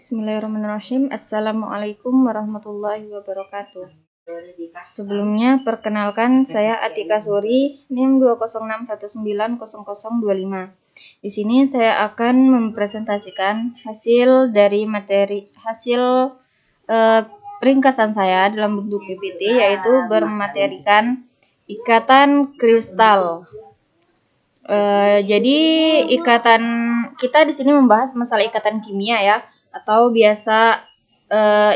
Bismillahirrahmanirrahim. Assalamualaikum warahmatullahi wabarakatuh. Sebelumnya, perkenalkan saya Atika Suri, NIM 206190025. Di sini saya akan mempresentasikan hasil ringkasan saya dalam bentuk PPT, yaitu bermaterikan ikatan kristal. Jadi ikatan kita di sini membahas masalah ikatan kimia ya, atau biasa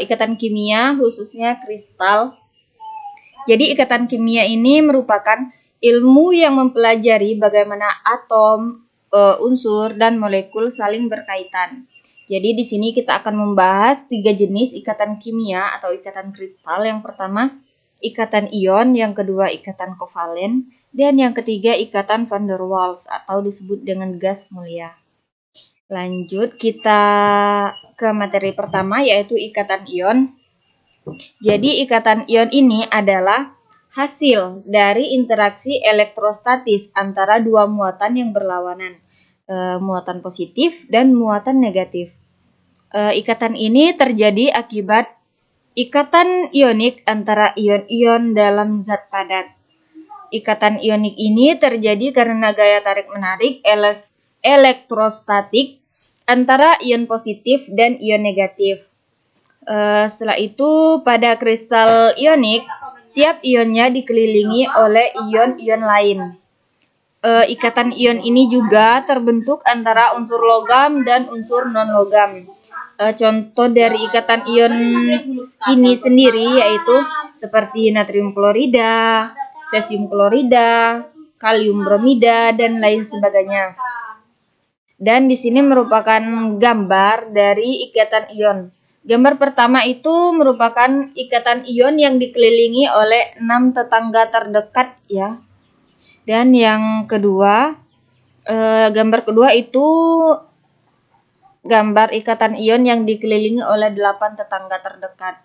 ikatan kimia khususnya kristal. Jadi ikatan kimia ini merupakan ilmu yang mempelajari bagaimana atom, unsur dan molekul saling berkaitan. Jadi di sini kita akan membahas 3 jenis ikatan kimia atau ikatan kristal. Yang pertama ikatan ion, yang kedua ikatan kovalen, dan yang ketiga ikatan van der Waals atau disebut dengan gas mulia. Lanjut kita ke materi pertama, yaitu ikatan ion. Jadi ikatan ion ini adalah hasil dari interaksi elektrostatis antara dua muatan yang berlawanan, muatan positif dan muatan negatif. Ikatan ini terjadi akibat ikatan ionik antara ion-ion dalam zat padat. Ikatan ionik ini terjadi karena gaya tarik-menarik elektrostatik antara ion positif dan ion negatif. Setelah itu, pada kristal ionik, tiap ionnya dikelilingi oleh ion-ion lain. Ikatan ion ini juga terbentuk antara unsur logam dan unsur non-logam. Contoh dari ikatan ion ini sendiri yaitu seperti natrium klorida, cesium klorida, kalium bromida, dan lain sebagainya. Dan di sini merupakan gambar dari ikatan ion. Gambar pertama itu merupakan ikatan ion yang dikelilingi oleh 6 tetangga terdekat ya. Dan yang kedua, gambar kedua itu gambar ikatan ion yang dikelilingi oleh 8 tetangga terdekat.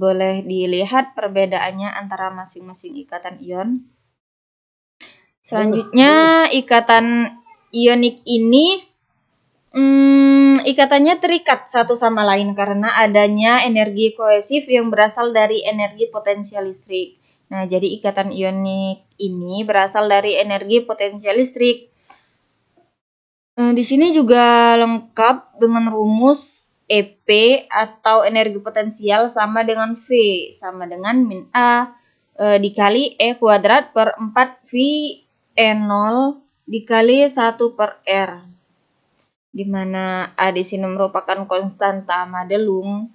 Boleh dilihat perbedaannya antara masing-masing ikatan ion. Selanjutnya, ikatan ionik ini ikatannya terikat satu sama lain karena adanya energi kohesif yang berasal dari energi potensial listrik. Nah, jadi ikatan ionik ini berasal dari energi potensial listrik. Di sini juga lengkap dengan rumus EP atau energi potensial sama dengan V sama dengan min A dikali E kuadrat per 4 V E0 dikali 1 per R, di mana A di sini merupakan konstanta Madelung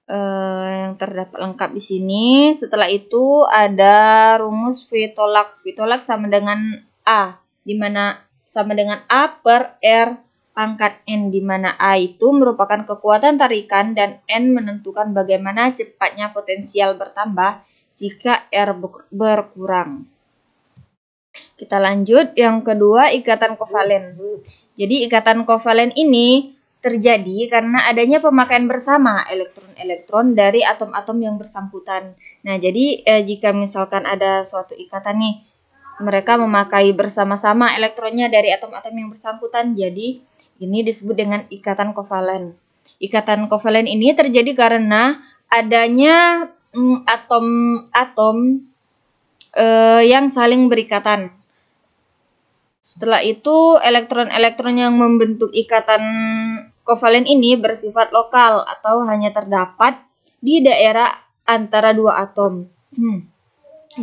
yang terdapat lengkap di sini. Setelah itu ada rumus V tolak. V tolak sama dengan A, di mana sama dengan A per R pangkat N, di mana A itu merupakan kekuatan tarikan dan N menentukan bagaimana cepatnya potensial bertambah jika R berkurang. Kita lanjut, yang kedua ikatan kovalen. Jadi ikatan kovalen ini terjadi karena adanya pemakaian bersama elektron-elektron dari atom-atom yang bersangkutan. Nah, jadi jika misalkan ada suatu ikatan nih, mereka memakai bersama-sama elektronnya dari atom-atom yang bersangkutan, jadi ini disebut dengan ikatan kovalen. Ikatan kovalen ini terjadi karena adanya atom-atom yang saling berikatan. Setelah itu, elektron-elektron yang membentuk ikatan kovalen ini bersifat lokal atau hanya terdapat di daerah antara dua atom.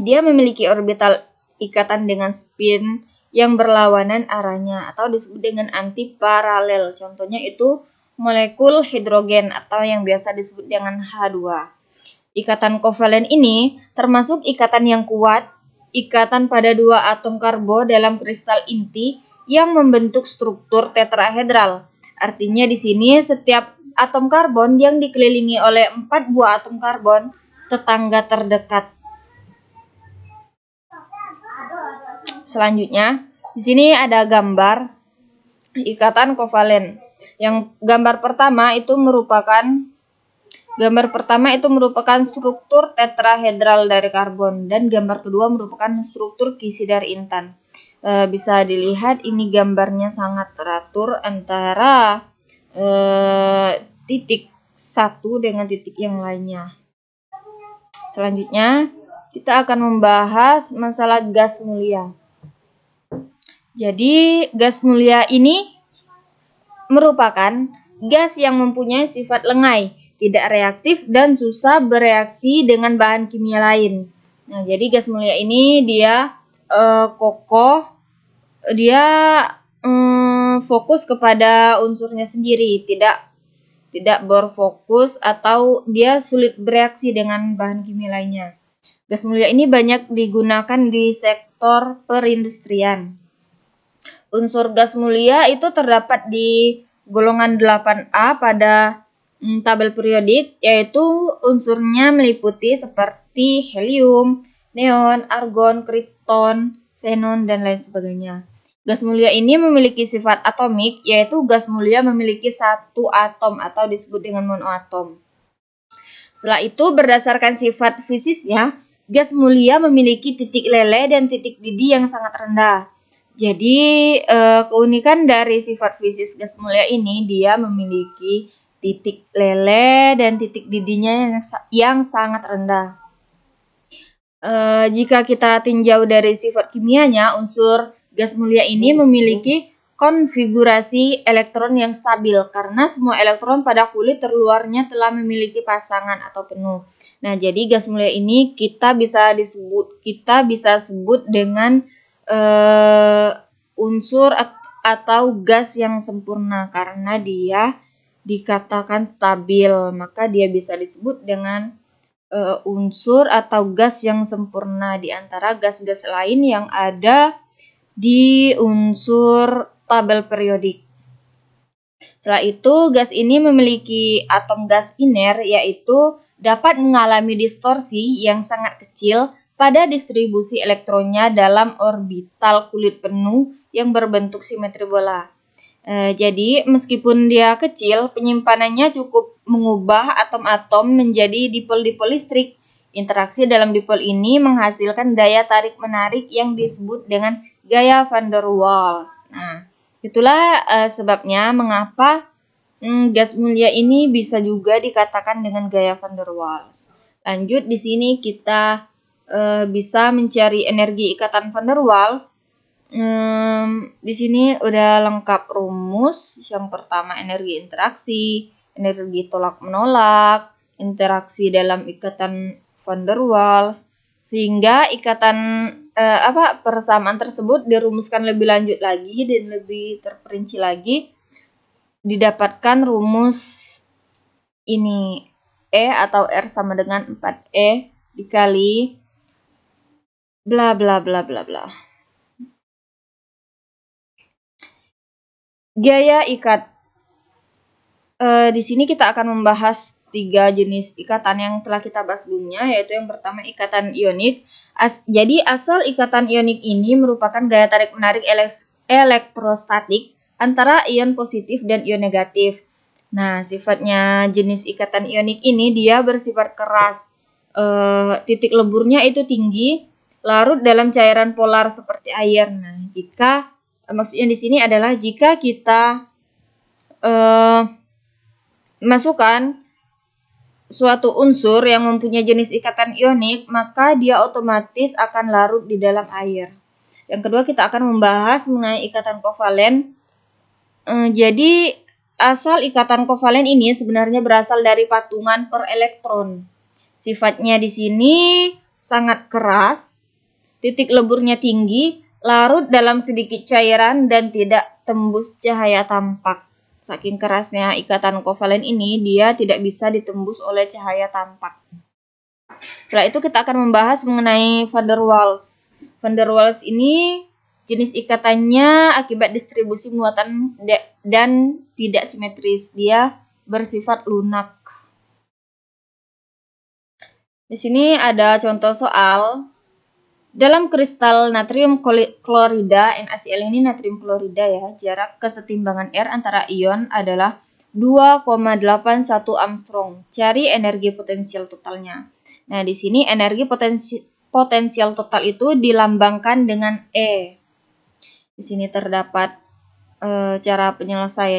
Dia memiliki orbital ikatan dengan spin yang berlawanan arahnya atau disebut dengan antiparalel. Contohnya itu molekul hidrogen atau yang biasa disebut dengan H2. Ikatan kovalen ini termasuk ikatan yang kuat, ikatan pada dua atom karbo dalam kristal inti yang membentuk struktur tetrahedral. Artinya di sini setiap atom karbon yang dikelilingi oleh 4 buah atom karbon tetangga terdekat. Selanjutnya, di sini ada gambar ikatan kovalen. Yang gambar pertama itu merupakan struktur tetrahedral dari karbon, dan gambar kedua merupakan struktur kisi dari intan. Bisa dilihat ini gambarnya sangat teratur antara titik satu dengan titik yang lainnya. Selanjutnya, kita akan membahas masalah gas mulia. Jadi, gas mulia ini merupakan gas yang mempunyai sifat lengai, tidak reaktif, dan susah bereaksi dengan bahan kimia lain. Nah, jadi gas mulia ini dia kokoh, dia fokus kepada unsurnya sendiri, tidak berfokus atau dia sulit bereaksi dengan bahan kimia lainnya. Gas mulia ini banyak digunakan di sektor perindustrian. Unsur gas mulia itu terdapat di golongan 8A pada tabel periodik, yaitu unsurnya meliputi seperti helium, neon, argon, krypton, xenon, dan lain sebagainya. Gas mulia ini memiliki sifat atomik, yaitu gas mulia memiliki satu atom atau disebut dengan monoatom. Setelah itu, berdasarkan sifat fisisnya, gas mulia memiliki titik leleh dan titik didih yang sangat rendah. Jadi, keunikan dari sifat fisis gas mulia ini, dia memiliki titik leleh dan titik didihnya yang sangat rendah. Jika kita tinjau dari sifat kimianya, unsur gas mulia ini memiliki konfigurasi elektron yang stabil karena semua elektron pada kulit terluarnya telah memiliki pasangan atau penuh. Nah, jadi gas mulia ini kita bisa sebut dengan unsur atau gas yang sempurna karena dia dikatakan stabil, maka dia bisa disebut dengan unsur atau gas yang sempurna di antara gas-gas lain yang ada di unsur tabel periodik. Setelah itu, gas ini memiliki atom gas iner, yaitu dapat mengalami distorsi yang sangat kecil pada distribusi elektronnya dalam orbital kulit penuh yang berbentuk simetri bola. Jadi, meskipun dia kecil, penyimpanannya cukup mengubah atom-atom menjadi dipol-dipol listrik. Interaksi dalam dipol ini menghasilkan daya tarik-menarik yang disebut dengan gaya van der Waals. Nah, itulah sebabnya mengapa gas mulia ini bisa juga dikatakan dengan gaya van der Waals. Lanjut, di sini kita bisa mencari energi ikatan van der Waals. Di sini udah lengkap rumus. Yang pertama energi interaksi, energi tolak-menolak, interaksi dalam ikatan van der Waals, sehingga ikatan persamaan tersebut dirumuskan lebih lanjut lagi dan lebih terperinci lagi. Didapatkan rumus ini, E atau R sama dengan 4E dikali bla bla bla bla bla. Gaya ikat. Di sini kita akan membahas 3 jenis ikatan yang telah kita bahas sebelumnya, yaitu yang pertama ikatan ionik. Jadi asal ikatan ionik ini merupakan gaya tarik-menarik elektrostatik antara ion positif dan ion negatif. Nah, sifatnya jenis ikatan ionik ini dia bersifat keras. Titik leburnya itu tinggi, larut dalam cairan polar seperti air. Nah, maksudnya di sini adalah jika kita masukkan suatu unsur yang mempunyai jenis ikatan ionik, maka dia otomatis akan larut di dalam air. Yang kedua, kita akan membahas mengenai ikatan kovalen. Jadi, asal ikatan kovalen ini sebenarnya berasal dari patungan per elektron. Sifatnya di sini sangat keras, titik leburnya tinggi, larut dalam sedikit cairan dan tidak tembus cahaya tampak. Saking kerasnya ikatan kovalen ini, dia tidak bisa ditembus oleh cahaya tampak. Setelah itu kita akan membahas mengenai van der Waals. Van der Waals ini jenis ikatannya akibat distribusi muatan dan tidak simetris. Dia bersifat lunak. Di sini ada contoh soal. Dalam kristal natrium klorida, NaCl ini natrium klorida ya, jarak kesetimbangan R antara ion adalah 2,81 Armstrong. Cari energi potensial totalnya. Nah, di sini energi potensial total itu dilambangkan dengan E. Di sini terdapat cara penyelesaiannya.